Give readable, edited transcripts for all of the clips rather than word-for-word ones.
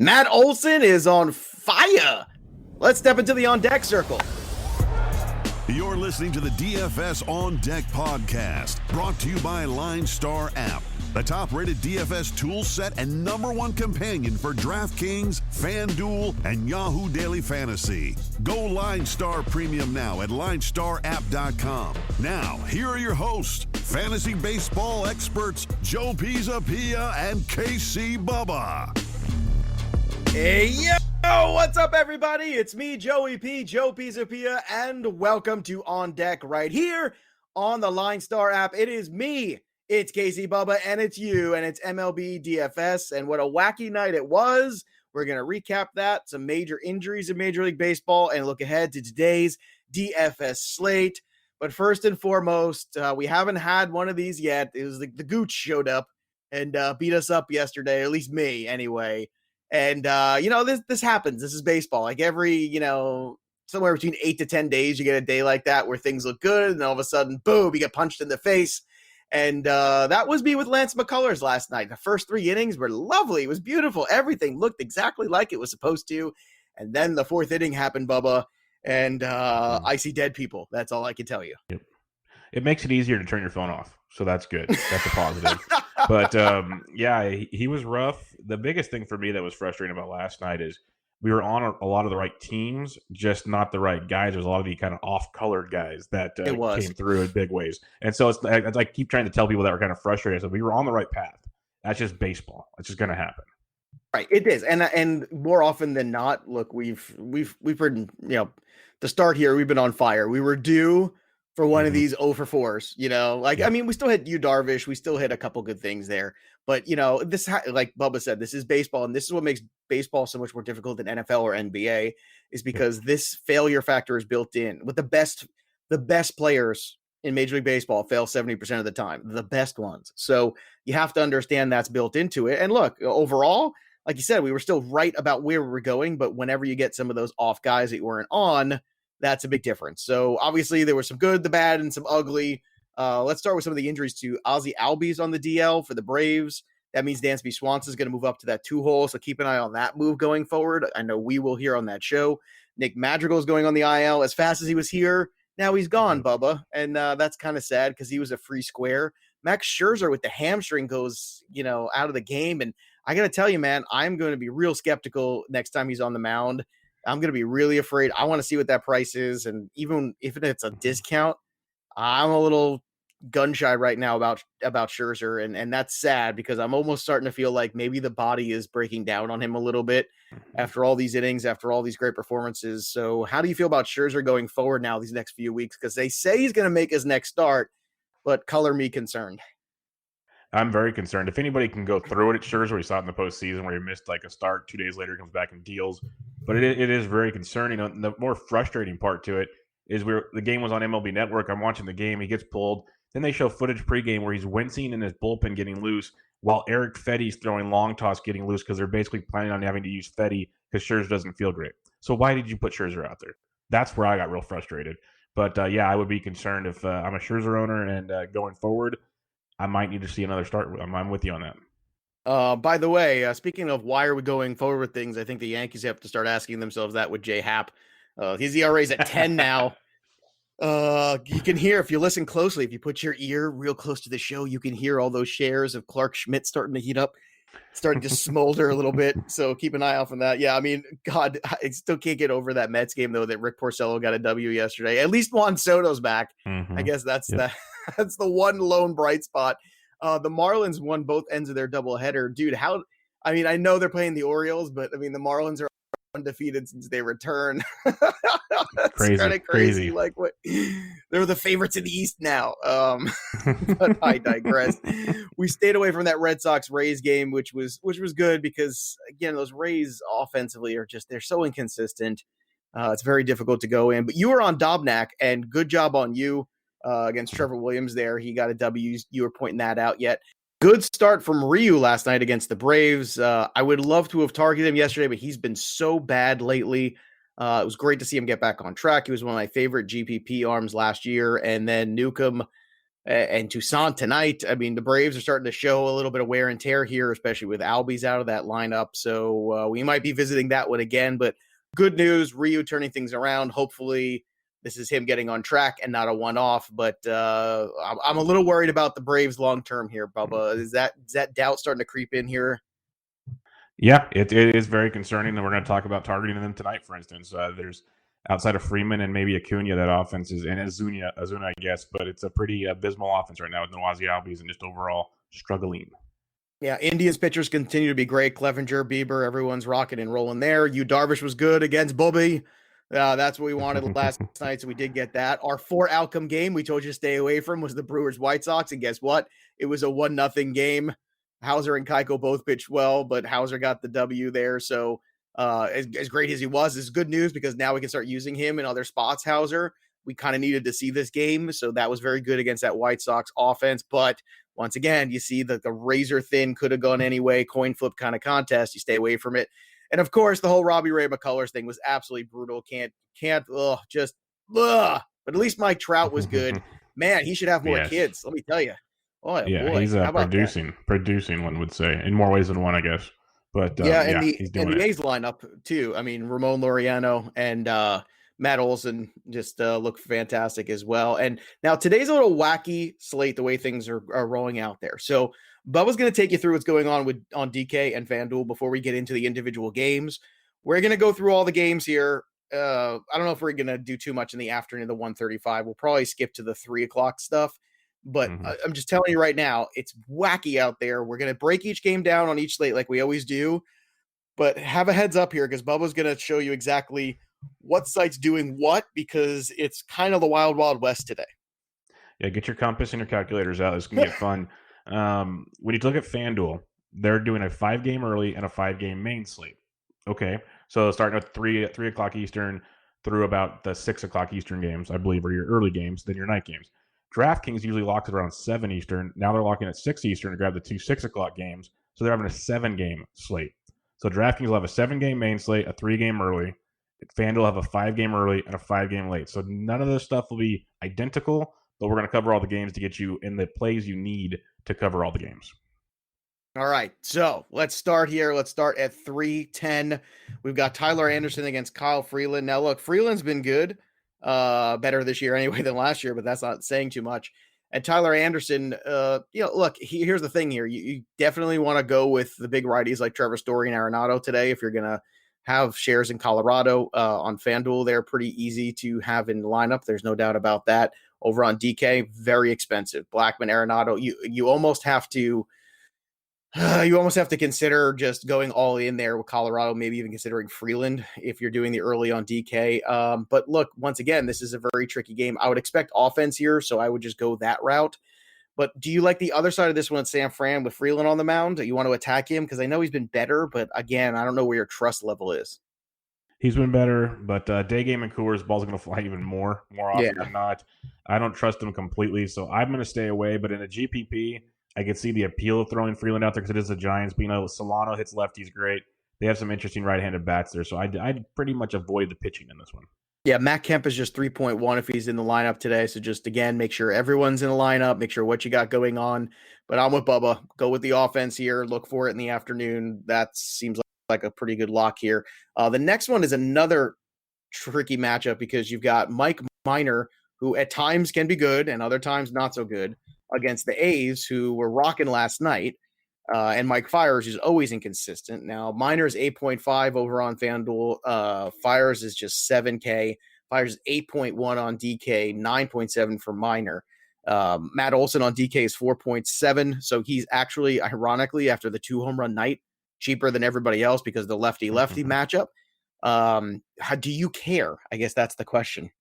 Matt Olson is on fire. Let's step into the On Deck circle. You're listening to the DFS On Deck podcast, brought to you by LineStar App, the top-rated DFS tool set and #1 companion for DraftKings, FanDuel, and Yahoo Daily Fantasy. Go LineStar Premium now at LineStarApp.com. Now, here are your hosts, fantasy baseball experts Joe Pisapia and KC Bubba. Hey, yo, what's up, everybody? It's me, Joey P, Joe Pisapia, and welcome to On Deck right here on the LineStar app. It is me, it's KC Bubba, and it's you, and it's MLB DFS, and what a wacky night it was. We're going to recap that, some major injuries in Major League Baseball, and look ahead to today's DFS slate. But first and foremost, we haven't had one of these yet. It was the Gooch showed up and beat us up yesterday, or at least me anyway. And, this happens. This is baseball. Like every, somewhere between 8 to 10 days, you get a day like that where things look good. And all of a sudden, boom, you get punched in the face. And that was me with Lance McCullers last night. The first 3 innings were lovely. It was beautiful. Everything looked exactly like it was supposed to. And then the 4th inning happened, Bubba. And I see dead people. That's all I can tell you. Yep. It makes it easier to turn your phone off. So that's good. That's a positive. But, he was rough. The biggest thing for me that was frustrating about last night is we were on a lot of the right teams, just not the right guys. There's a lot of the kind of off-colored guys that came through in big ways. And so it's I keep trying to tell people that were kind of frustrated. So we were on the right path. That's just baseball. It's just going to happen. Right, it is, and more often than not, look, we've heard, to start here, we've been on fire. We were due for one of these 0 for 4s, I mean, we still hit Yu Darvish, we still hit a couple good things there, but this, like Bubba said, this is baseball, and this is what makes baseball so much more difficult than NFL or NBA, is because this failure factor is built in. With the best players in Major League Baseball fail 70% of the time, the best ones. So you have to understand that's built into it. And look, overall, like you said, we were still right about where we were going, but whenever you get some of those off guys that you weren't on, that's a big difference. So obviously there was some good, the bad, and some ugly. Let's start with some of the injuries to Ozzie Albies on the DL for the Braves. That means Dansby Swanson is going to move up to that 2-hole, so keep an eye on that move going forward. I know we will hear on that show. Nick Madrigal is going on the IL. As fast as he was here, now he's gone, Bubba, and that's kind of sad because he was a free square. Max Scherzer with the hamstring goes, out of the game, and I got to tell you, man, I'm going to be real skeptical next time he's on the mound. I'm going to be really afraid. I want to see what that price is. And even if it's a discount, I'm a little gun shy right now about Scherzer. And that's sad because I'm almost starting to feel like maybe the body is breaking down on him a little bit after all these innings, after all these great performances. So how do you feel about Scherzer going forward now these next few weeks? Because they say he's going to make his next start, but color me concerned. I'm very concerned. If anybody can go through it at Scherzer, we saw it in the postseason where he missed like a start 2 days later, he comes back and deals. But it is very concerning. The more frustrating part to it is the game was on MLB Network. I'm watching the game. He gets pulled. Then they show footage pregame where he's wincing in his bullpen getting loose while Eric Fetty's throwing long toss getting loose because they're basically planning on having to use Fetty because Scherzer doesn't feel great. So why did you put Scherzer out there? That's where I got real frustrated. But, I would be concerned if I'm a Scherzer owner and going forward, I might need to see another start. I'm with you on that. By the way, speaking of why are we going forward with things, I think the Yankees have to start asking themselves that with J Happ. His ERA is at 10 now. You can hear, if you listen closely, if you put your ear real close to the show, you can hear all those shares of Clark Schmidt starting to heat up, starting to smolder a little bit. So keep an eye out on that. Yeah, I mean, God, I still can't get over that Mets game, though, that Rick Porcello got a W yesterday. At least Juan Soto's back. I guess that's that's the one lone bright spot. The Marlins won both ends of their doubleheader. Dude, I know they're playing the Orioles, but the Marlins are undefeated since they returned. That's kind of crazy. Like what? They're the favorites in the East now. But I digress. We stayed away from that Red Sox Rays game, which was good because again, those Rays offensively they're so inconsistent. It's very difficult to go in. But you were on Dobnak, and good job on you against Trevor Williams there. He got a W. You were pointing that out yet. Good start from Ryu last night against the Braves. I would love to have targeted him yesterday, but he's been so bad lately. It was great to see him get back on track. He was one of my favorite GPP arms last year. And then Newcomb, and Toussaint tonight. I mean, the Braves are starting to show a little bit of wear and tear here, especially with Albies out of that lineup. So we might be visiting that one again. But good news, Ryu turning things around. Hopefully this is him getting on track and not a one-off. But I'm a little worried about the Braves long-term here, Bubba. Is that doubt starting to creep in here? Yeah, it is very concerning, and we're going to talk about targeting them tonight, for instance. There's outside of Freeman and maybe Acuna, that offense is, and Azuna, I guess, but it's a pretty abysmal offense right now with Nawazi Albies and just overall struggling. Yeah, Indians pitchers continue to be great. Clevenger, Bieber, everyone's rocking and rolling there. Yu Darvish was good against Bubby. That's what we wanted last night, so we did get that. Our 4 outcome game we told you to stay away from was the Brewers White Sox, and guess what? It was a 1-0 game. Hauser and Keiko both pitched well, but Hauser got the W there. So as great as he was, is good news because now we can start using him in other spots. Hauser, we kind of needed to see this game, so that was very good against that White Sox offense. But once again, you see that the razor thin could have gone anyway, coin flip kind of contest. You stay away from it. And of course, the whole Robbie Ray McCullers thing was absolutely brutal. But at least Mike Trout was good. Man, he should have more kids. Let me tell you. Oh, yeah, boy. He's producing, one would say, in more ways than one, I guess. But he's doing the A's lineup too. I mean, Ramon Laureano and Matt Olson just look fantastic as well. And now today's a little wacky slate, the way things are rolling out there. So Bubba's going to take you through what's going on on DK and FanDuel before we get into the individual games. We're going to go through all the games here. I don't know if we're going to do too much in the afternoon, the 1:35. We'll probably skip to the 3 o'clock stuff. But I'm just telling you right now, it's wacky out there. We're going to break each game down on each slate like we always do. But have a heads up here because Bubba's going to show you exactly what site's doing what because it's kind of the wild, wild west today. Yeah, get your compass and your calculators out. It's going to get fun. When you look at FanDuel, they're doing a 5-game early and a 5-game main slate. Okay, so starting at 3 o'clock Eastern through about the 6 o'clock Eastern games, I believe, are your early games, then your night games. DraftKings usually locks it around 7 Eastern. Now they're locking at 6 Eastern to grab the 2 6 o'clock games. So they're having a 7-game slate. So DraftKings will have a 7-game main slate, a 3-game early. FanDuel will have a 5-game early and a 5-game late. So none of this stuff will be identical, but we're going to cover all the games to get you in the plays you need to cover all the games. All right, so let's start here. Let's start at 3:10. We've got Tyler Anderson against Kyle Freeland. Now, look, Freeland's been good. Better this year anyway than last year, but that's not saying too much. And Tyler Anderson, look, here's the thing here. You definitely want to go with the big righties like Trevor Story and Arenado today. If you're going to have shares in Colorado on FanDuel, they're pretty easy to have in the lineup. There's no doubt about that. Over on DK, very expensive. Blackman, Arenado, you almost have to consider just going all in there with Colorado, maybe even considering Freeland if you're doing the early on DK. But look, once again, this is a very tricky game. I would expect offense here, so I would just go that route. But do you like the other side of this one at San Fran with Freeland on the mound? You want to attack him? Because I know he's been better, but again, I don't know where your trust level is. He's been better, but day game and Coors, ball's going to fly even more often than not. I don't trust him completely, so I'm going to stay away. But in a GPP, I could see the appeal of throwing Freeland out there because it is the Giants. But, Solano hits lefties great. They have some interesting right-handed bats there, so I'd pretty much avoid the pitching in this one. Yeah, Matt Kemp is just 3.1 if he's in the lineup today. So just, again, make sure everyone's in the lineup, make sure what you got going on. But I'm with Bubba. Go with the offense here. Look for it in the afternoon. That seems like a pretty good lock here. The next one is another tricky matchup because you've got Mike Minor, who at times can be good and other times not so good, against the A's, who were rocking last night. And Mike Fiers is always inconsistent. Now, Minor's 8.5 over on FanDuel. Fiers is just 7K. Fiers is 8.1 on DK, 9.7 for Minor. Matt Olson on DK is 4.7. So he's actually, ironically, after the 2 home run night, cheaper than everybody else because of the lefty-lefty matchup. How do you care? I guess that's the question.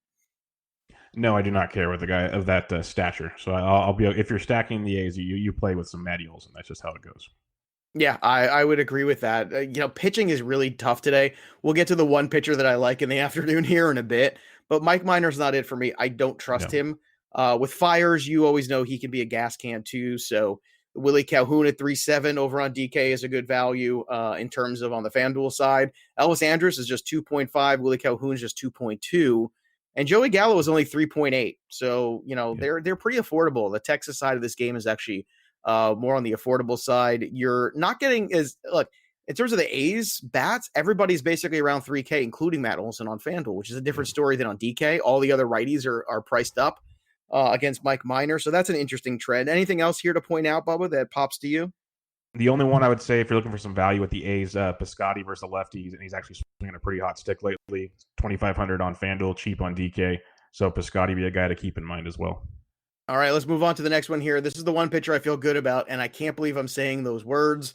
No, I do not care with a guy of that stature. So I'll be, if you're stacking the A's, you play with some Matty Olson. That's just how it goes. Yeah, I would agree with that. Pitching is really tough today. We'll get to the one pitcher that I like in the afternoon here in a bit, but Mike Minor's not it for me. I don't trust him. With Fiers, you always know he can be a gas can too. So Willie Calhoun at 3.7 over on DK is a good value in terms of on the FanDuel side. Elvis Andrus is just 2.5. Willie Calhoun is just 2.2. And Joey Gallo is only 3.8. So, Yeah. they're pretty affordable. The Texas side of this game is actually more on the affordable side. You're not getting look, in terms of the A's bats, everybody's basically around 3K, including Matt Olson on FanDuel, which is a different story than on DK. All the other righties are priced up against Mike Minor. So that's an interesting trend. Anything else here to point out, Bubba, that pops to you? The only one I would say, if you're looking for some value with the A's, Piscotty versus the lefties, and he's actually swinging a pretty hot stick lately. 2,500 on FanDuel, cheap on DK. So Piscotty be a guy to keep in mind as well. All right, let's move on to the next one here. This is the one pitcher I feel good about, and I can't believe I'm saying those words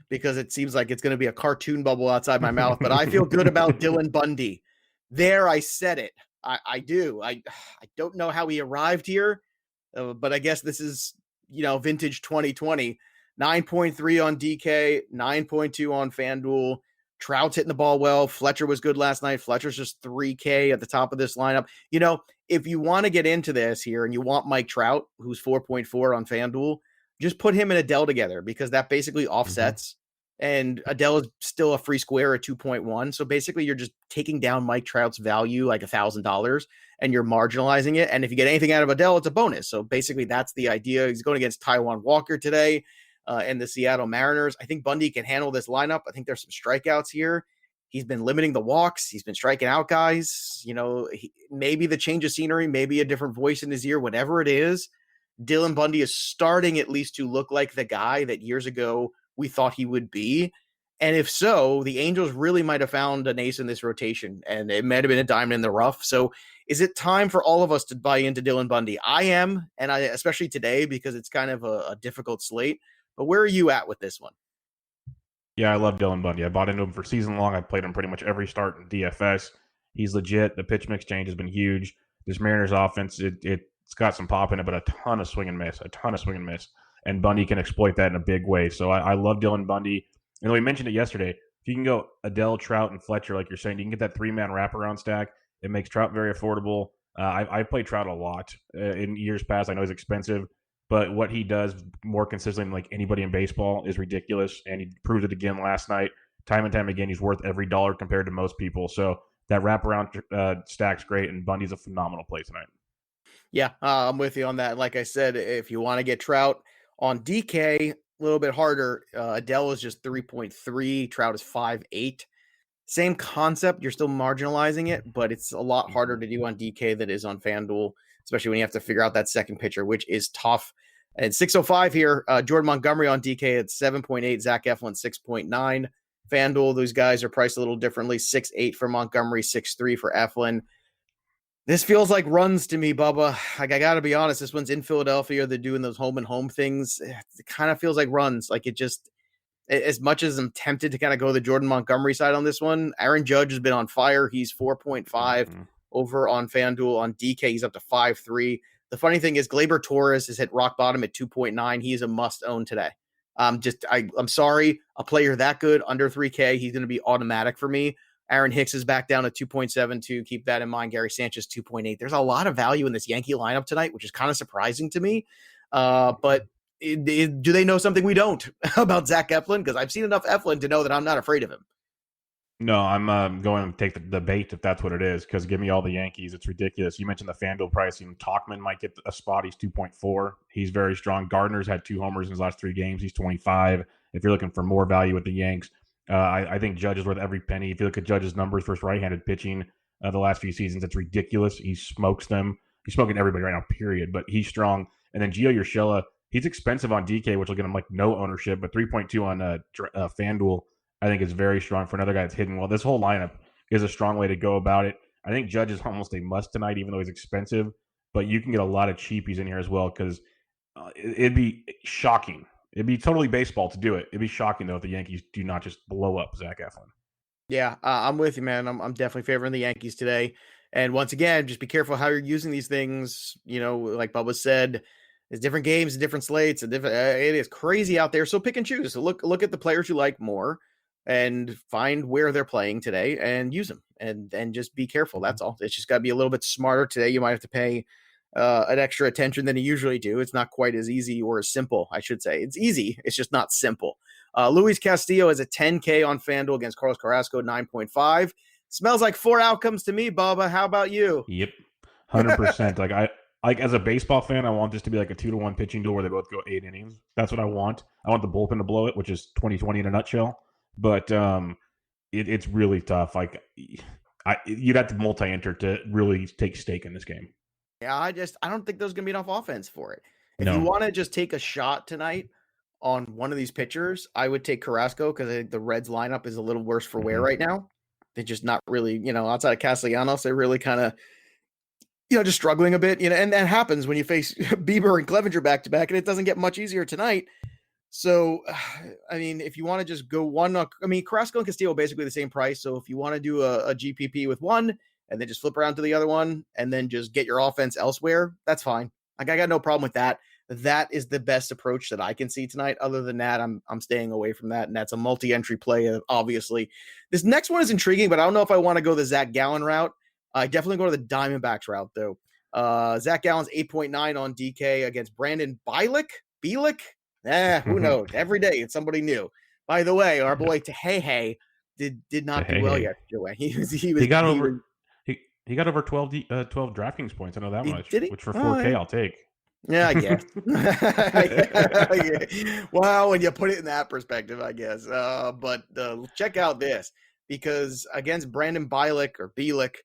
because it seems like it's going to be a cartoon bubble outside my mouth, but I feel good about Dylan Bundy. There, I said it. I do. I don't know how he arrived here, but I guess this is, vintage 2020. 9.3 on DK, 9.2 on FanDuel. Trout's hitting the ball well. Fletcher was good last night. Fletcher's just 3K at the top of this lineup. If you want to get into this here and you want Mike Trout, who's 4.4 on FanDuel, just put him and Adele together because that basically offsets. And Adele is still a free square at 2.1. So basically you're just taking down Mike Trout's value like $1,000 and you're marginalizing it. And if you get anything out of Adele, it's a bonus. So basically that's the idea. He's going against Taijuan Walker today. And the Seattle Mariners. I think Bundy can handle this lineup. I think there's some strikeouts here. He's been limiting the walks. He's been striking out guys. Maybe the change of scenery, maybe a different voice in his ear, whatever it is. Dylan Bundy is starting at least to look like the guy that years ago we thought he would be. And if so, the Angels really might have found an ace in this rotation, and it might have been a diamond in the rough. So is it time for all of us to buy into Dylan Bundy? I am, and especially today because it's kind of a difficult slate. But where are you at with this one? Yeah, I love Dylan Bundy. I bought into him for season long. I played him pretty much every start in DFS. He's legit. The pitch mix change has been huge. This Mariners offense, it's got some pop in it, but a ton of swing and miss. And Bundy can exploit that in a big way. So I love Dylan Bundy. And we mentioned it yesterday. If you can go Adele, Trout, and Fletcher, like you're saying, you can get that 3-man wraparound stack. It makes Trout very affordable. I played Trout a lot in years past. I know he's expensive. But what he does more consistently than like anybody in baseball is ridiculous. And he proved it again last night. Time and time again, he's worth every dollar compared to most people. So that wraparound stack's great, and Bundy's a phenomenal play tonight. Yeah, I'm with you on that. Like I said, if you want to get Trout on DK, a little bit harder. Adele is just 3.3. Trout is 5.8. Same concept. You're still marginalizing it, but it's a lot harder to do on DK than it is on FanDuel, especially when you have to figure out that second pitcher, which is tough. And 605 here, Jordan Montgomery on DK at 7.8, Zach Eflin 6.9. FanDuel, those guys are priced a little differently. 6.8 for Montgomery, 6.3 for Eflin. This feels like runs to me, Bubba. Like, I got to be honest, this one's in Philadelphia. They're doing those home and home things. It kind of feels like runs. Like, it just, as much as I'm tempted to kind of go the Jordan Montgomery side on this one, Aaron Judge has been on fire. He's 4.5 over on FanDuel. On DK, he's up to 5.3. The funny thing is Gleyber Torres has hit rock bottom at 2.9. He is a must own today. I'm sorry, a player that good under 3K, he's going to be automatic for me. Aaron Hicks is back down to 2.72. Keep that in mind. Gary Sanchez 2.8. There's a lot of value in this Yankee lineup tonight, which is kind of surprising to me. But do they know something we don't about Zach Eflin? Because I've seen enough Eflin to know that I'm not afraid of him. No, I'm going to take the bait if that's what it is, because give me all the Yankees. It's ridiculous. You mentioned the FanDuel pricing. Talkman might get a spot. He's 2.4. He's very strong. Gardner's had 2 homers in his last 3 games. He's 25. If you're looking for more value with the Yanks, I think Judge is worth every penny. If you look at Judge's numbers for his right-handed pitching the last few seasons, it's ridiculous. He smokes them. He's smoking everybody right now, period. But he's strong. And then Gio Urshela, he's expensive on DK, which will get him like no ownership, but 3.2 on FanDuel, I think is very strong for another guy that's hidden well. This whole lineup is a strong way to go about it. I think Judge is almost a must tonight, even though he's expensive. But you can get a lot of cheapies in here as well, because it'd be shocking. It'd be totally baseball to do it. It'd be shocking, though, if the Yankees do not just blow up Zach Eflin. Yeah, I'm with you, man. I'm definitely favoring the Yankees today. And once again, just be careful how you're using these things. Like Bubba said, there's different games and different slates. And different, it is crazy out there. So pick and choose. So look at the players you like more and find where they're playing today and use them. And just be careful. That's all. It's just got to be a little bit smarter today. You might have to pay an extra attention than you usually do. It's not quite as easy or as simple, I should say. It's easy. It's just not simple. Louise Castillo is a 10K on FanDuel against Carlos Carrasco, 9.5. Smells like 4 outcomes to me, Bubba. How about you? Yep, 100%. Like as a baseball fan, I want this to be like a 2-1 pitching duel where they both go 8 innings. That's what I want. I want the bullpen to blow it, which is 2020 in a nutshell. But it's really tough. Like you'd have to multi-enter to really take stake in this game. Yeah, I don't think there's going to be enough offense for it. If No. you want to just take a shot tonight on one of these pitchers, I would take Carrasco because I think the Reds lineup is a little worse for wear right now. They're just not really, outside of Castellanos, they're really kind of, just struggling a bit, and that happens when you face Bieber and Clevenger back to back, and it doesn't get much easier tonight. So, I mean, if you want to just go one, Carrasco and Castillo are basically the same price. So if you want to do a GPP with one and then just flip around to the other one and then just get your offense elsewhere, that's fine. Like, I got no problem with that. That is the best approach that I can see tonight. Other than that, I'm staying away from that. And that's a multi-entry play, obviously. This next one is intriguing, but I don't know if I want to go the Zach Gallen route. I definitely go to the Diamondbacks route, though. Zach Gallen's 8.9 on DK against Brandon Bielik. Who knows? Every day it's somebody new. By the way, our boy Tehehe did not do well yesterday. He got over 12 DraftKings points. I know that much. Did he? Which for 4K I'll take. Yeah, I guess. Well, when you put it in that perspective, I guess. But check out this, because against Brandon Bielik,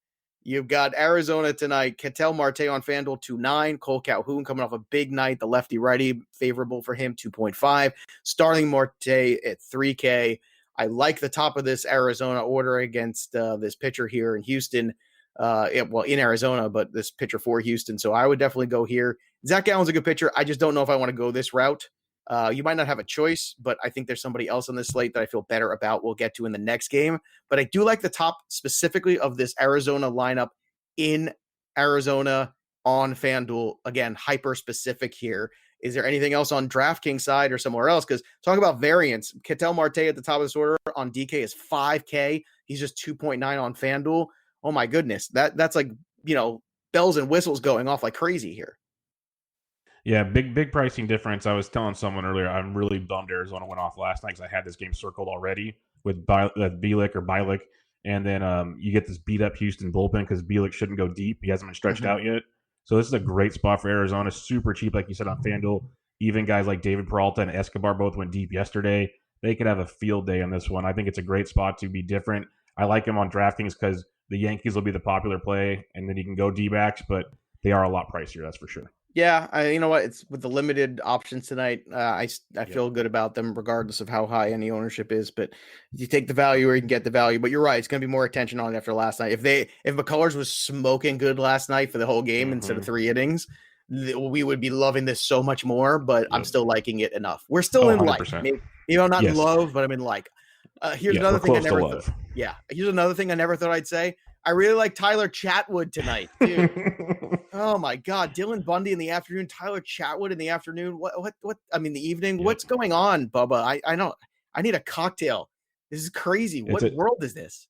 you've got Arizona tonight. Ketel Marte on FanDuel 2.9. Cole Calhoun coming off a big night. The lefty-righty favorable for him 2.5. Starling Marte at 3K. I like the top of this Arizona order against this pitcher here in Houston. In Arizona, but this pitcher for Houston. So I would definitely go here. Zach Gallen's a good pitcher. I just don't know if I want to go this route. You might not have a choice, but I think there's somebody else on this slate that I feel better about. We'll get to in the next game. But I do like the top specifically of this Arizona lineup in Arizona on FanDuel. Again, hyper specific here. Is there anything else on DraftKings side or somewhere else? Because talk about variance. Ketel Marte at the top of this order on DK is 5K. He's just 2.9 on FanDuel. Oh my goodness. That's like, bells and whistles going off like crazy here. Yeah, big pricing difference. I was telling someone earlier, I'm really bummed Arizona went off last night because I had this game circled already with Bielik. And then you get this beat up Houston bullpen because Bielik shouldn't go deep. He hasn't been stretched out yet. So this is a great spot for Arizona. Super cheap, like you said, on FanDuel. Even guys like David Peralta and Escobar both went deep yesterday. They could have a field day on this one. I think it's a great spot to be different. I like him on DraftKings because the Yankees will be the popular play, and then you can go D-backs, but they are a lot pricier, that's for sure. Yeah, you know what? It's with the limited options tonight. I feel good about them, regardless of how high any ownership is. But you take the value, or you can get the value. But you're right; it's going to be more attention on it after last night. If McCullers was smoking good last night for the whole game instead of 3 innings, we would be loving this so much more. But I'm still liking it enough. We're still in like, maybe I'm not in love, but I'm in like. Here's another thing I never thought. Yeah, here's another thing I never thought I'd say. I really like Tyler Chatwood tonight, dude. Oh my God, Dylan Bundy in the afternoon, Tyler Chatwood in the afternoon. What? I mean, the evening. Yep. What's going on, Bubba? I know. I need a cocktail. This is crazy. What world is this?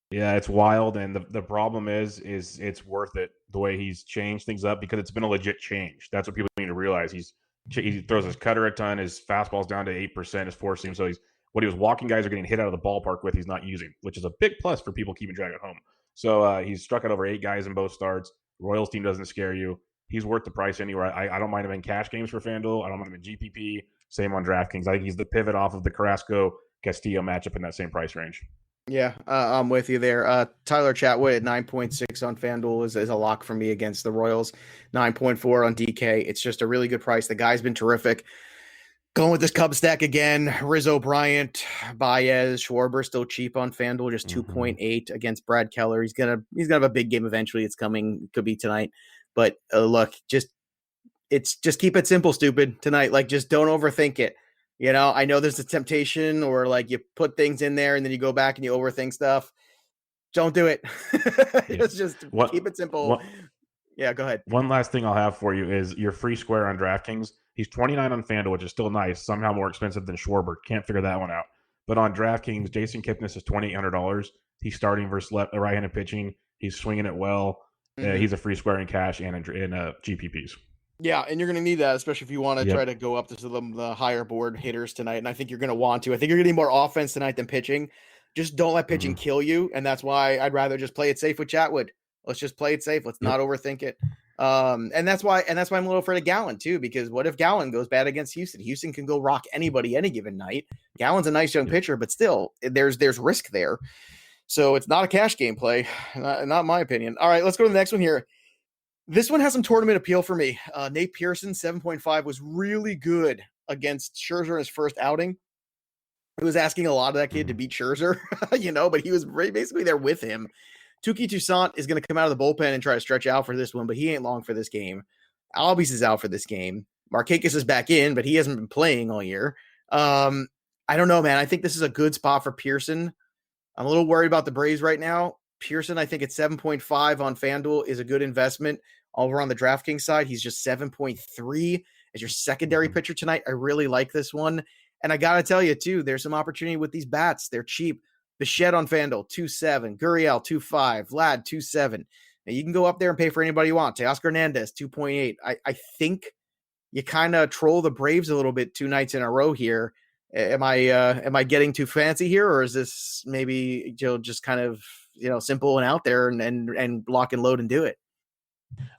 Yeah, it's wild, and the problem is it's worth it the way he's changed things up because it's been a legit change. That's what people need to realize. He throws his cutter a ton, his fastball's down to 8%, his four seam. So what he was walking guys are getting hit out of the ballpark with, he's not using, which is a big plus for people keeping track at home. So he's struck out over 8 guys in both starts. Royals team doesn't scare you. He's worth the price anywhere. I don't mind him in cash games for FanDuel. I don't mind him in GPP. Same on DraftKings. I think he's the pivot off of the Carrasco-Castillo matchup in that same price range. Yeah, I'm with you there. Tyler Chatwood at 9.6 on FanDuel is a lock for me against the Royals. 9.4 on DK. It's just a really good price. The guy's been terrific. Going with this Cubs stack again, Rizzo, Bryant, Baez, Schwarber still cheap on FanDuel, just 2.8 against Brad Keller. He's gonna have a big game eventually. It's coming, could be tonight. But look, just keep it simple, stupid, tonight. Like, just don't overthink it. I know there's a temptation, or like you put things in there and then you go back and you overthink stuff. Don't do it. Just keep it simple. Yeah, go ahead. One last thing I'll have for you is your free square on DraftKings. He's 29 on FanDuel, which is still nice. Somehow more expensive than Schwarber. Can't figure that one out. But on DraftKings, Jason Kipnis is $2,800. He's starting versus right-handed pitching. He's swinging it well. He's a free square in cash and in GPPs. Yeah, and you're going to need that, especially if you want to try to go up to the higher board hitters tonight. And I think you're going to want to. I think you're going to need more offense tonight than pitching. Just don't let pitching kill you. And that's why I'd rather just play it safe with Chatwood. Let's just play it safe. Let's not overthink it. And that's why I'm a little afraid of Gallen too, because what if Gallen goes bad against Houston? Houston can go rock anybody any given night. Gallen's a nice young pitcher, but still there's risk there. So it's not a cash game play, not my opinion. All right, let's go to the next one here. This one has some tournament appeal for me. Nate Pearson, 7.5 was really good against Scherzer in his first outing. He was asking a lot of that kid to beat Scherzer, but he was basically there with him. Touki Toussaint is going to come out of the bullpen and try to stretch out for this one, but he ain't long for this game. Albies is out for this game. Markakis is back in, but he hasn't been playing all year. I don't know, man. I think this is a good spot for Pearson. I'm a little worried about the Braves right now. Pearson, I think at 7.5 on FanDuel is a good investment. Over on the DraftKings side, he's just 7.3 as your secondary pitcher tonight. I really like this one. And I got to tell you, too, there's some opportunity with these bats. They're cheap. Bichette on FanDuel, 2.7. Gurriel, 2.5. Vlad, 2.7. Now, you can go up there and pay for anybody you want. Teoscar Hernandez, 2.8. I think you kind of troll the Braves a little bit 2 nights in a row here. Am I getting too fancy here, or is this maybe just kind of simple and out there and lock and load and do it?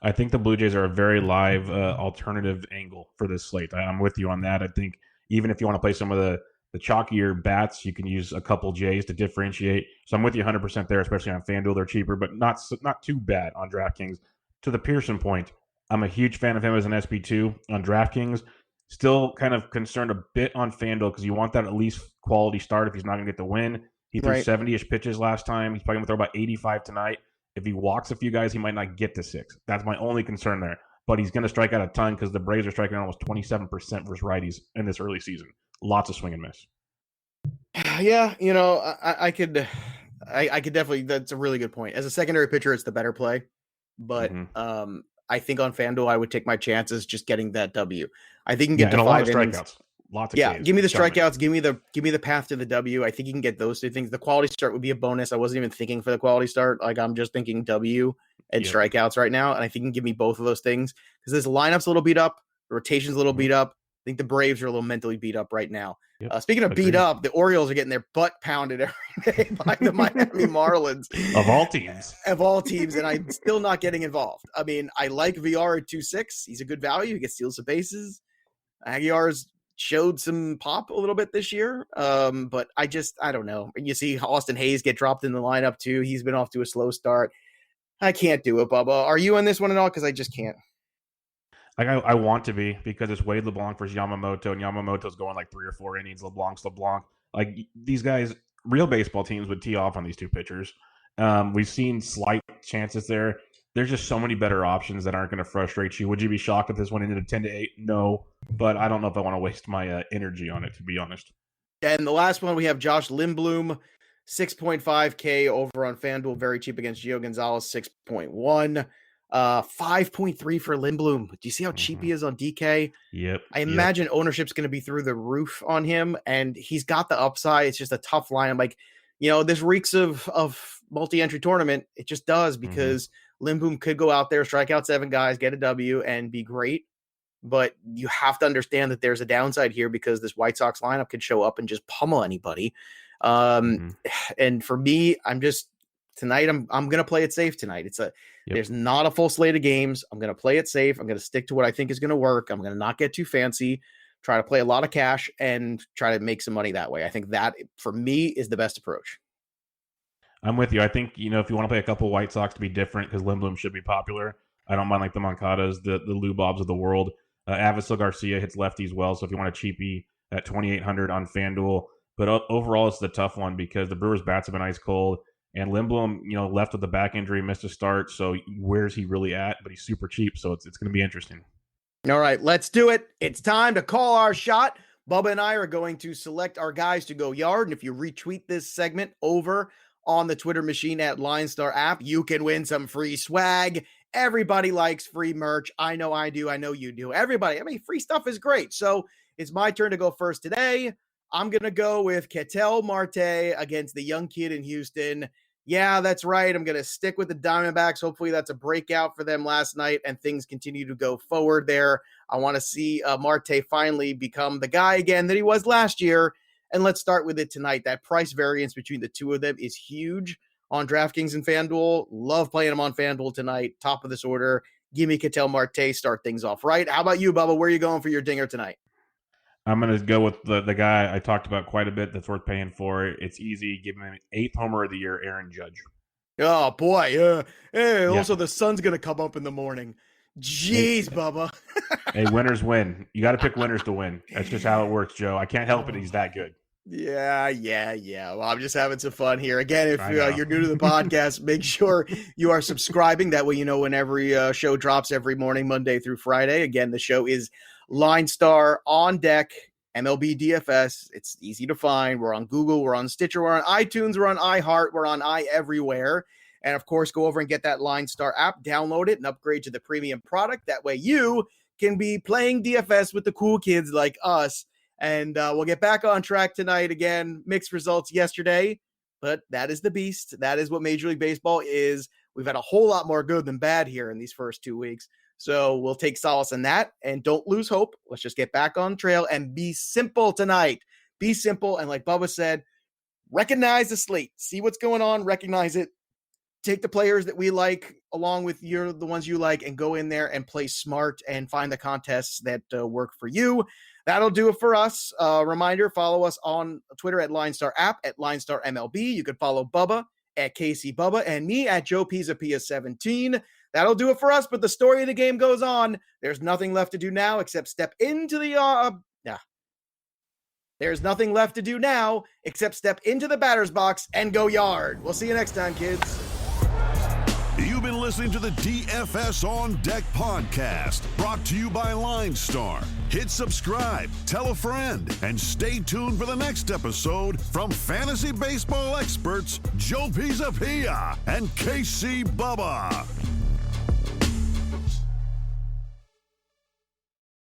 I think the Blue Jays are a very live alternative angle for this slate. I'm with you on that. I think even if you want to play some of the chalkier bats, you can use a couple Jays to differentiate. So I'm with you 100% there, especially on FanDuel. They're cheaper, but not too bad on DraftKings. To the Pearson point, I'm a huge fan of him as an SP2 on DraftKings. Still kind of concerned a bit on FanDuel because you want that at least quality start if he's not going to get the win. He threw 70-ish pitches last time. He's probably going to throw about 85 tonight. If he walks a few guys, he might not get to 6. That's my only concern there. But he's going to strike out a ton because the Braves are striking almost 27% versus righties in this early season. Lots of swing and miss. Yeah, I could definitely. That's a really good point. As a secondary pitcher, it's the better play. But I think on FanDuel, I would take my chances just getting that W. I think you can get to 5 innings. Strikeouts. Lots of Ks. Give me the strikeouts. Give me the path to the W. I think you can get those 2 things. The quality start would be a bonus. I wasn't even thinking for the quality start. Like I'm just thinking W and strikeouts right now. And I think you can give me both of those things because this lineup's a little beat up. The rotation's a little beat up. I think the Braves are a little mentally beat up right now. Speaking of beat up, the Orioles are getting their butt pounded every day by the Miami Marlins. Of all teams. And I'm still not getting involved. I mean, I like VR at 2.6. He's a good value. He can steal some bases. Aguilar's showed some pop a little bit this year. But I don't know. You see Austin Hayes get dropped in the lineup too. He's been off to a slow start. I can't do it, Bubba. Are you on this one at all? Because I just can't. Like I want to be because it's Wade LeBlanc versus Yamamoto, and Yamamoto's going like 3 or 4 innings. LeBlanc's LeBlanc. Like these guys, real baseball teams would tee off on these 2 pitchers. We've seen slight chances there. There's just so many better options that aren't going to frustrate you. Would you be shocked if this went into 10-8? No, but I don't know if I want to waste my energy on it, to be honest. And the last one, we have Josh Lim Bloom, 6.5K over on FanDuel, very cheap against Gio Gonzalez, 6.1. 5.3 for Lim Bloom. Do you see how cheap he is on DK? Yep. I imagine ownership's going to be through the roof on him, and he's got the upside. It's just a tough line. Like, this reeks of multi-entry tournament. It just does because Lim Bloom could go out there, strike out 7 guys, get a W, and be great. But you have to understand that there's a downside here because this White Sox lineup could show up and just pummel anybody. And for me, tonight, I'm going to play it safe tonight. There's not a full slate of games. I'm going to play it safe. I'm going to stick to what I think is going to work. I'm going to not get too fancy, try to play a lot of cash and try to make some money that way. I think that for me is the best approach. I'm with you. I think, if you want to play a couple White Sox to be different because Lim Bloom should be popular. I don't mind like the Moncadas, the Lou Bobs of the world. Avisel Garcia hits lefties well. So if you want a cheapie at 2,800 on FanDuel, but overall it's the tough one because the Brewers bats have been ice cold. And Lim Bloom, left with the back injury, missed a start. So where's he really at? But he's super cheap. So it's going to be interesting. All right, let's do it. It's time to call our shot. Bubba and I are going to select our guys to go yard. And if you retweet this segment over on the Twitter machine at LineStar App, you can win some free swag. Everybody likes free merch. I know I do. I know you do. Everybody. Free stuff is great. So it's my turn to go first today. I'm going to go with Ketel Marte against the young kid in Houston. Yeah, that's right. I'm going to stick with the Diamondbacks. Hopefully that's a breakout for them last night and things continue to go forward there. I want to see Marte finally become the guy again that he was last year And let's start with it tonight. That price variance between the two of them is huge on DraftKings and FanDuel. Love playing them on FanDuel tonight. Top of this order. Give me Ketel Marte. Start things off right. How about you, Bubba? Where are you going for your dinger tonight? I'm going to go with the guy I talked about quite a bit that's worth paying for. It's easy. Give him an 8th homer of the year, Aaron Judge. Oh, boy. Hey, also the sun's going to come up in the morning. Jeez, Bubba. Hey, winners win. You got to pick winners to win. That's just how it works, Joe. I can't help it. He's that good. Yeah. Well, I'm just having some fun here. Again, if you're new to the podcast, make sure you are subscribing. That way you know when every show drops every morning, Monday through Friday. Again, the show is LineStar on Deck, MLB DFS. It's easy to find. We're on Google. We're on Stitcher. We're on iTunes. We're on iHeart. We're on iEverywhere. And, of course, go over and get that LineStar app, download it, and upgrade to the premium product. That way you can be playing DFS with the cool kids like us. And we'll get back on track tonight. Again, mixed results yesterday, but that is the beast. That is what Major League Baseball is. We've had a whole lot more good than bad here in these first 2 weeks. So we'll take solace in that and don't lose hope. Let's just get back on trail and be simple tonight. Be simple. And like Bubba said, recognize the slate. See what's going on. Recognize it. Take the players that we like along with the ones you like and go in there and play smart and find the contests that work for you. That'll do it for us. Reminder, follow us on Twitter at LineStar App, at LineStar MLB. You can follow Bubba at KC Bubba and me at Joe Pisapia 17. That'll do it for us, but the story of the game goes on. There's nothing left to do now except step into the There's nothing left to do now except step into the batter's box and go yard. We'll see you next time, kids. You've been listening to the DFS On Deck podcast, brought to you by LineStar. Hit subscribe, tell a friend, and stay tuned for the next episode from fantasy baseball experts Joe Pisapia and KC Bubba.